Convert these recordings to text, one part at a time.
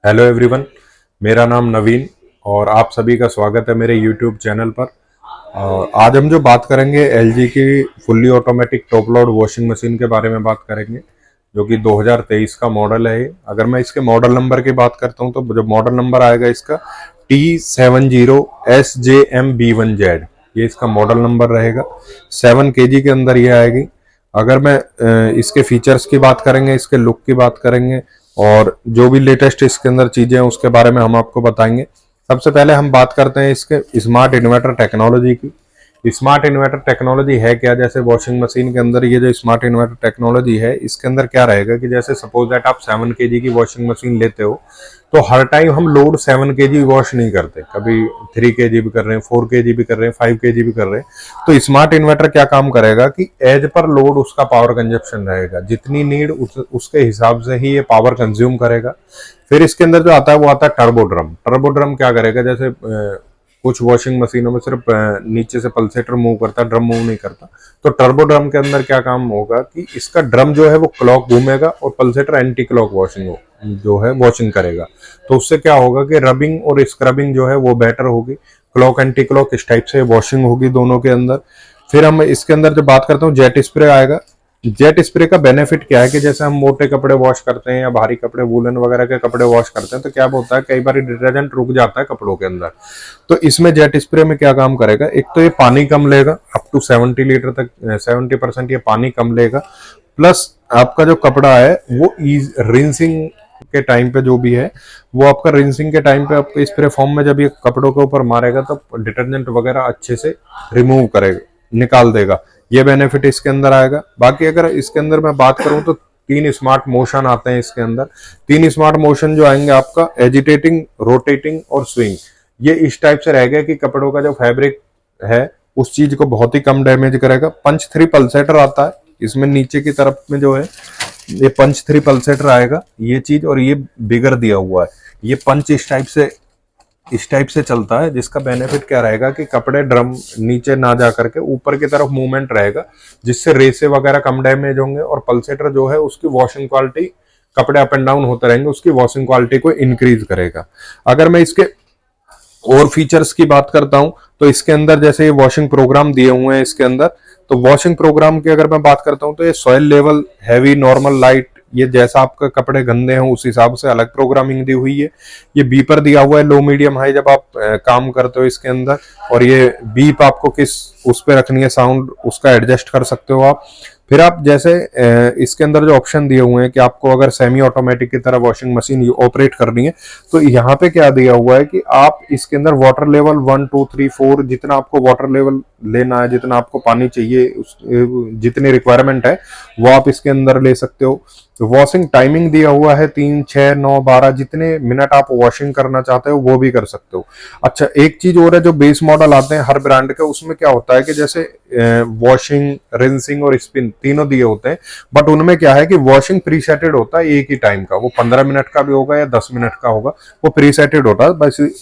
Hello everyone. मेरा नाम नवीन और आप सभी का स्वागत है मेरे यूट्यूब चैनल पर। आज हम जो बात करेंगे एलजी की fully automatic top load washing machine के बारे में बात करेंगे, जो कि 2023 का मॉडल है। अगर मैं इसके मॉडल नंबर की बात करता हूं तो जो मॉडल नंबर आएगा इसका T70SJMB1Z, ये इसका मॉडल नंबर रहेगा। 7 kg के अंदर ये आएगी। अगर मैं इसके फीचर्स की बात करेंगे, इसके लुक की बात करेंगे और जो भी लेटेस्ट इसके अंदर चीजें हैं उसके बारे में हम आपको बताएंगे। सबसे पहले हम बात करते हैं इसके स्मार्ट इन्वर्टर टेक्नोलॉजी की। स्मार्ट इन्वर्टर टेक्नोलॉजी है क्या? जैसे वॉशिंग मशीन के अंदर ये जो स्मार्ट इन्वर्टर टेक्नोलॉजी है, इसके अंदर क्या रहेगा कि जैसे सपोज दैट आप 7 kg की वॉशिंग मशीन लेते हो तो हर टाइम हम लोड 7 kg वॉश नहीं करते, कभी 3 kg भी कर रहे हैं, 4 kg भी कर रहे हैं, 5 kg भी कर रहे हैं। तो स्मार्ट इन्वर्टर क्या काम करेगा कि एज पर लोड उसका पावर कंजप्शन रहेगा, जितनी नीड उसके हिसाब से ही ये पावर कंज्यूम करेगा। फिर इसके अंदर जो आता है वो आता है टर्बो ड्रम। टर्बो ड्रम क्या करेगा, जैसे कुछ वॉशिंग मशीनों में सिर्फ नीचे से पल्सेटर मूव करता है, ड्रम मूव नहीं करता। तो टर्बो ड्रम के अंदर क्या काम होगा कि इसका ड्रम जो है वो क्लॉक घूमेगा और पल्सेटर एंटी क्लॉक वॉशिंग जो है वॉशिंग करेगा। तो उससे क्या होगा कि रबिंग और स्क्रबिंग जो है वो बेटर होगी। क्लॉक एंटी क्लॉक इस टाइप से वॉशिंग होगी दोनों के अंदर। फिर हम इसके अंदर जो बात करते हैं जेट स्प्रे आएगा। जेट स्प्रे का बेनिफिट क्या है कि जैसे हम मोटे कपड़े वॉश करते हैं या भारी कपड़े, वूलन वगैरह के कपड़े वॉश करते हैं, तो क्या होता है कई बार डिटर्जेंट रुक जाता है कपड़ों के अंदर। तो इसमें जेट स्प्रे में क्या काम करेगा, एक तो ये पानी कम लेगा, अप टू 70 लीटर तक 70% ये पानी कम लेगा। प्लस आपका जो कपड़ा है वो रिंसिंग के टाइम पे जो भी है वो आपका रिंसिंग के टाइम पे आपके स्प्रे फॉर्म में जब ये कपड़ों के ऊपर मारेगा तो डिटर्जेंट वगैरह अच्छे से रिमूव करेगा, निकाल देगा। ये बेनिफिट इसके अंदर आएगा। बाकी अगर इसके अंदर मैं बात करूं तो 3 स्मार्ट मोशन आते हैं इसके अंदर। 3 स्मार्ट मोशन जो आएंगे आपका एजिटेटिंग, रोटेटिंग और स्विंग। ये इस टाइप से रहेगा कि कपड़ों का जो फैब्रिक है उस चीज को बहुत ही कम डैमेज करेगा। पंच 3 पल्सेटर आता है इसमें, नीचे की तरफ में जो है ये पंच 3 पल्सेटर आएगा ये चीज, और ये बिगर दिया हुआ है। ये पंच इस टाइप से चलता है, जिसका बेनिफिट क्या रहेगा कि कपड़े ड्रम नीचे ना जा करके ऊपर की तरफ मूवमेंट रहेगा, जिससे रेसे वगैरह कम डैमेज होंगे। और पल्सेटर जो है उसकी वॉशिंग क्वालिटी, कपड़े अप एंड डाउन होते रहेंगे, उसकी वॉशिंग क्वालिटी को इंक्रीज करेगा। अगर मैं इसके और फीचर्स की बात करता हूं तो इसके अंदर जैसे ये वॉशिंग प्रोग्राम दिए हुए हैं इसके अंदर, तो वॉशिंग प्रोग्राम की अगर मैं बात करता हूं तो ये soil level, heavy, normal, light, ये जैसा आपका कपड़े गंदे हैं उस हिसाब से अलग प्रोग्रामिंग दी हुई है। ये बीपर दिया हुआ है लो, मीडियम, हाई, जब आप काम करते हो इसके अंदर। और ये बीप आपको किस उस पे रखनी है, साउंड उसका एडजस्ट कर सकते हो आप। फिर आप जैसे इसके अंदर जो ऑप्शन दिए हुए हैं कि आपको अगर सेमी ऑटोमेटिक की तरह वॉशिंग मशीन ऑपरेट करनी है तो यहाँ पे क्या दिया हुआ है कि आप इसके अंदर वाटर लेवल 1 2 3 4 जितना आपको वाटर लेवल लेना है, जितना आपको पानी चाहिए, जितनी रिक्वायरमेंट है वो आप इसके अंदर ले सकते हो। वॉशिंग टाइमिंग दिया हुआ है 3 6 9 12, जितने मिनट आप वॉशिंग करना चाहते हो वो भी कर सकते हो। अच्छा, एक चीज और है, जो बेस मॉडल आते हैं हर ब्रांड के, उसमें क्या होता है कि जैसे वॉशिंग, रिंसिंग और स्पिन तीनों दिए होते हैं, बट उनमें क्या है कि वॉशिंग प्रीसेटेड होता है एक ही टाइम का, वो 15 मिनट का भी होगा या 10 मिनट का होगा, वो प्रीसेटेड होता है।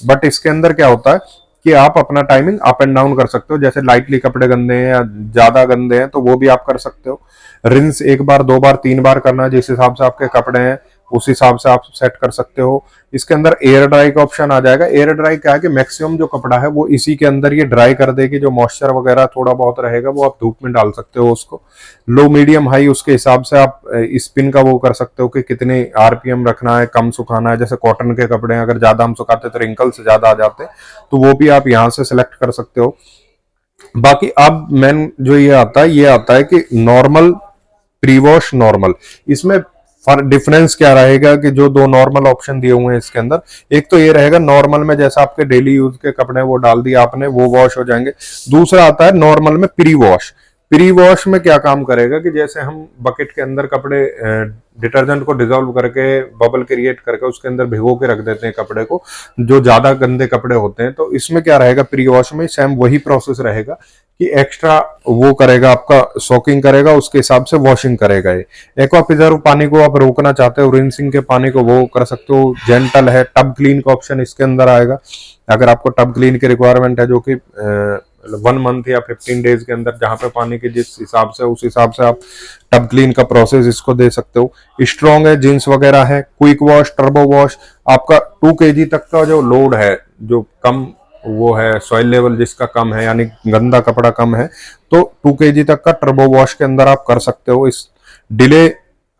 बट इसके अंदर क्या होता है कि आप अपना टाइमिंग अप एंड डाउन कर सकते हो, जैसे लाइटली कपड़े गंदे हैं या ज्यादा गंदे हैं तो वो भी आप कर सकते हो। रिंस 1 बार 2 बार 3 बार करना है, जिस हिसाब से आपके कपड़े हैं उस हिसाब से आप सेट कर सकते हो। इसके अंदर एयर ड्राई का ऑप्शन आ जाएगा। एयर ड्राई क्या है कि मैक्सिमम जो कपड़ा है वो इसी के अंदर ये ड्राई कर देगी, जो मॉइस्चर वगैरह थोड़ा बहुत रहेगा वो आप धूप में डाल सकते हो उसको। लो, मीडियम, हाई उसके हिसाब से आप स्पिन का वो कर सकते हो कि कितने आरपीएम रखना है, कम सुखाना है। जैसे कॉटन के कपड़े हैं, अगर ज्यादा हम सुखाते तो रिंकल्स ज्यादा आ जाते, तो वो भी आप यहाँ से सिलेक्ट कर सकते हो। बाकी अब मेन जो ये आता है कि नॉर्मल, प्री वॉश, नॉर्मल। इसमें डिफरेंस क्या रहेगा कि जो दो नॉर्मल ऑप्शन दिए हुए हैं इसके अंदर, एक तो ये रहेगा नॉर्मल में जैसा आपके डेली यूज के कपड़े वो डाल दिया आपने, वो वॉश हो जाएंगे। दूसरा आता है नॉर्मल में प्री वॉश। प्री वॉश में क्या काम करेगा कि जैसे हम बकेट के अंदर कपड़े डिटर्जेंट को डिजोल्व करके, बबल क्रिएट करके उसके अंदर भिगो के रख देते हैं कपड़े को, जो ज्यादा गंदे कपड़े होते हैं, तो इसमें क्या रहेगा प्री वॉश में सेम वही प्रोसेस रहेगा कि एक्स्ट्रा वो करेगा, आपका सोकिंग करेगा, उसके हिसाब से वॉशिंग करेगा। ये एक्वा प्रिजर्व पानी को आप रोकना चाहते हो, रिंसिंग के पानी को वो कर सकते हो। जेंटल है, टब क्लीन का ऑप्शन इसके अंदर आएगा। अगर आपको टब क्लीन की रिक्वायरमेंट है, जो कि 1 मंथ या 15 डेज के अंदर जहां पे पानी के जिस हिसाब से उस हिसाब से आप टब क्लीन का प्रोसेस इसको दे सकते हो। स्ट्रॉन्ग है, जींस वगैरह है, क्विक वॉश, टर्बो वॉश, आपका 2 kg तक का जो लोड है, जो कम वो है सॉइल लेवल जिसका कम है यानी गंदा कपड़ा कम है, तो 2 kg तक का टर्बो वॉश के अंदर आप कर सकते हो। इस डिले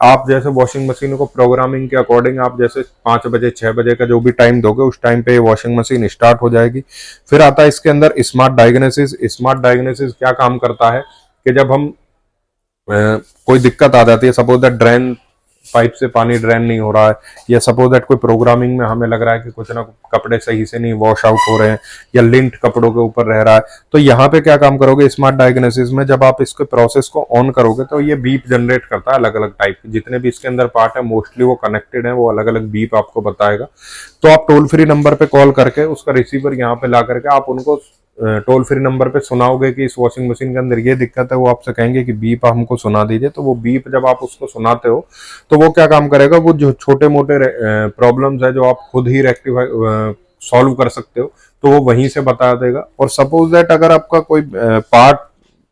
आप जैसे वॉशिंग मशीन को प्रोग्रामिंग के अकॉर्डिंग आप जैसे 5 बजे 6 बजे का जो भी टाइम दोगे उस टाइम पे वॉशिंग मशीन स्टार्ट हो जाएगी। फिर आता है इसके अंदर स्मार्ट डायग्नोसिस। स्मार्ट डायग्नोसिस क्या काम करता है कि जब हम कोई दिक्कत आ जाती है, सपोज दैट ड्रेन पाइप से पानी ड्रेन नहीं हो रहा है, या सपोज दैट कोई प्रोग्रामिंग में हमें लग रहा है कि कुछ ना कपड़े सही से नहीं वॉश आउट हो रहे हैं या लिंट कपड़ों के ऊपर रह रहा है, तो यहाँ पे क्या काम करोगे स्मार्ट डायग्नोसिस में, जब आप इसके प्रोसेस को ऑन करोगे तो ये बीप जनरेट करता है अलग अलग टाइप के, जितने भी इसके अंदर पार्ट है मोस्टली वो कनेक्टेड है, वो अलग अलग बीप आपको बताएगा। तो आप टोल फ्री नंबर पे कॉल करके उसका रिसीवर यहाँ पे ला करके आप उनको टोल फ्री नंबर पे सुनाओगे कि इस वॉशिंग मशीन के अंदर ये दिक्कत है, वो आपसे कहेंगे कि बीप हमको सुना दीजिए। तो वो बीप जब आप उसको सुनाते हो तो वो क्या काम करेगा, वो जो छोटे मोटे प्रॉब्लम्स है जो आप खुद ही रेक्टिफाई सॉल्व कर सकते हो तो वो वहीं से बता देगा। और सपोज दैट अगर आपका कोई पार्ट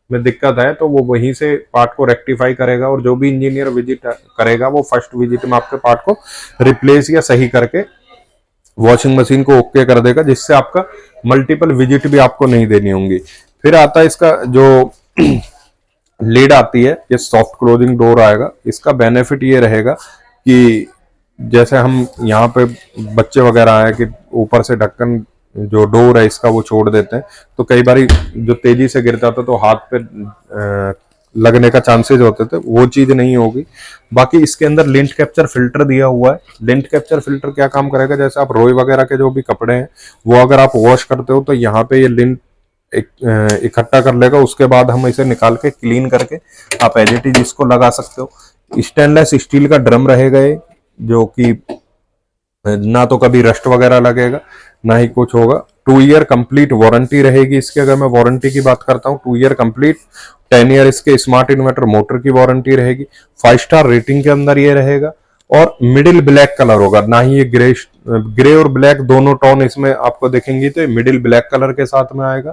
में दिक्कत है तो वो वहीं से पार्ट को रेक्टिफाई करेगा, और जो भी इंजीनियर विजिट करेगा वो फर्स्ट विजिट में आपके पार्ट को रिप्लेस या सही करके वॉशिंग मशीन को ओके कर देगा, जिससे आपका मल्टीपल विजिट भी आपको नहीं देनी होंगी। फिर आता है इसका जो लीड आती है, ये सॉफ्ट क्लोजिंग डोर आएगा। इसका बेनिफिट ये रहेगा कि जैसे हम यहाँ पे बच्चे वगैरह आए कि ऊपर से ढक्कन जो डोर है इसका वो छोड़ देते हैं, तो कई बार जो तेजी से गिर जाता तो हाथ पे लगने का चांसेस होते थे, वो चीज नहीं होगी। बाकी इसके अंदर लिंट कैप्चर फिल्टर दिया हुआ है। लिंट कैप्चर फिल्टर क्या काम करेगा, जैसे आप रोई वगैरह के जो भी कपड़े हैं वो अगर आप वॉश करते हो तो यहाँ पे ये लिंट इकट्ठा कर लेगा, उसके बाद हम इसे निकाल के क्लीन करके आप एज इट इज इसको लगा सकते हो। स्टेनलेस स्टील का ड्रम रहेगा ये, जो कि ना तो कभी रस्ट वगैरह लगेगा ना ही कुछ होगा। 2 ईयर कंप्लीट वारंटी रहेगी इसकी। अगर मैं वारंटी की बात करता हूँ 2 ईयर कंप्लीट, 10 ईयर इसके स्मार्ट इन्वर्टर मोटर की वारंटी रहेगी। 5 स्टार रेटिंग के अंदर ये रहेगा, और मिडिल ब्लैक कलर होगा, ना ही ये ग्रे और ब्लैक दोनों टोन इसमें आपको देखेंगी तो मिडिल ब्लैक कलर के साथ में आएगा।